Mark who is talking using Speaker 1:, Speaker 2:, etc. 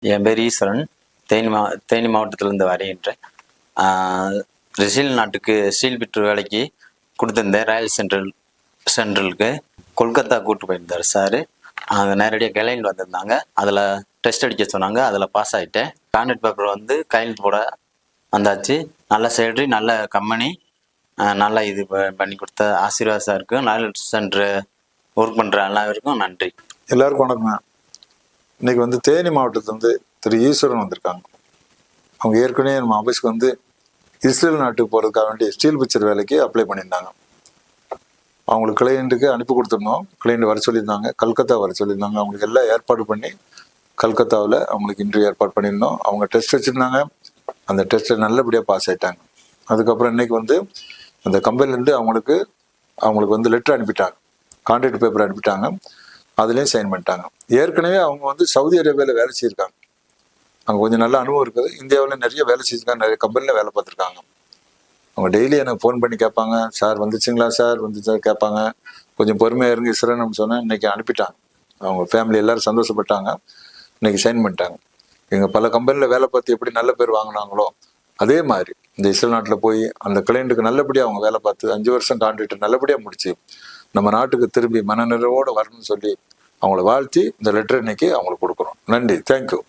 Speaker 1: என் பேர் ஈஸ்வரன். தேனி மாவட்டத்திலிருந்து வருகின்றேன். ஸ்டீல் நாட்டுக்கு ஸ்டீல் பிட்டு வேலைக்கு கொடுத்துருந்தேன். ராயல் சென்ட்ரலுக்கு கொல்கத்தா கூப்பிட்டு போயிருந்தார் சார். அங்கே நேரடியாக கிளைண்ட் வந்திருந்தாங்க. அதில் டெஸ்ட் அடிக்க சொன்னாங்க. அதில் பாஸ் ஆகிட்டேன். கான்ட்ராக்ட் பேப்பர் வந்து கையெழுத்து போட வந்தாச்சு. நல்ல சேலரி, நல்ல கம்பெனி, நல்லா இது பண்ணி கொடுத்த ஆசீர்வாத் சாருக்கும் ராயல் சென்டர் ஒர்க் பண்ணுற எல்லாருக்கும் நன்றி.
Speaker 2: எல்லாருக்கும் வணக்கங்க. இன்னைக்கு வந்து தேனி மாவட்டத்திலேருந்து திரு ஈஸ்வரன் வந்திருக்காங்க. அவங்க ஏற்கனவே நம்ம ஆஃபீஸ்க்கு வந்து இஸ்ரேல் நாட்டுக்கு போகிறதுக்காக வேண்டி ஸ்டீல் பிக்சர் வேலைக்கு அப்ளை பண்ணியிருந்தாங்க. அவங்களுக்கு கிளையண்ட்டுக்கு அனுப்பி கொடுத்துருந்தோம். கிளையண்ட் வர சொல்லியிருந்தாங்க, கல்கத்தா வர சொல்லியிருந்தாங்க. அவங்களுக்கு எல்லாம் ஏற்பாடு பண்ணி கல்கத்தாவில் அவங்களுக்கு இன்டர்வியூ ஏற்பாடு பண்ணியிருந்தோம். அவங்க டெஸ்ட் வச்சுருந்தாங்க. அந்த டெஸ்ட்டில் நல்லபடியாக பாஸ் ஆகிட்டாங்க. அதுக்கப்புறம் இன்னைக்கு வந்து அந்த கம்பெனிலேருந்து அவங்களுக்கு வந்து லெட்டர் அனுப்பிட்டாங்க, கான்ட்ராக்ட் பேப்பர் அனுப்பிட்டாங்க. அதுலேயும் சைன் பண்ணிட்டாங்க. ஏற்கனவே அவங்க வந்து சவுதி அரேபியாவில் வேலை செய்யிருக்காங்க. அங்கே கொஞ்சம் நல்ல அனுபவம் இருக்குது. இந்தியாவில் நிறைய வேலை செஞ்சுருக்காங்க, நிறைய கம்பெனியில் வேலை பார்த்துருக்காங்க. அவங்க டெய்லி எனக்கு ஃபோன் பண்ணி கேட்பாங்க, சார் வந்துச்சுங்களா சார், வந்துச்சா கேட்பாங்க. கொஞ்சம் பொறுமையாக இருங்க இஸ்ரேன்னு சொன்னேன். இன்றைக்கி அனுப்பிட்டாங்க. அவங்க ஃபேமிலி எல்லோரும் சந்தோஷப்பட்டாங்க. இன்றைக்கி சைன் பண்ணிட்டாங்க. எங்கள் பல கம்பெனியில் வேலை பார்த்து எப்படி நல்ல பேர் வாங்கினாங்களோ அதே மாதிரி இந்த இஸ்ரேல் நாட்டில் போய் அந்த கிளைண்ட்டுக்கு நல்லபடியாக அவங்க வேலை பார்த்து 5 வருஷம் கான்ட்ராக்ட் நல்லபடியாக முடிச்சு நம்ம நாட்டுக்கு திரும்பி மனநிறைவோடு வரணும்னு சொல்லி அவங்கள வாழ்த்தி இந்த லெட்டர் இன்னைக்கு அவங்களுக்கு கொடுக்குறோம். நன்றி, தேங்க்யூ.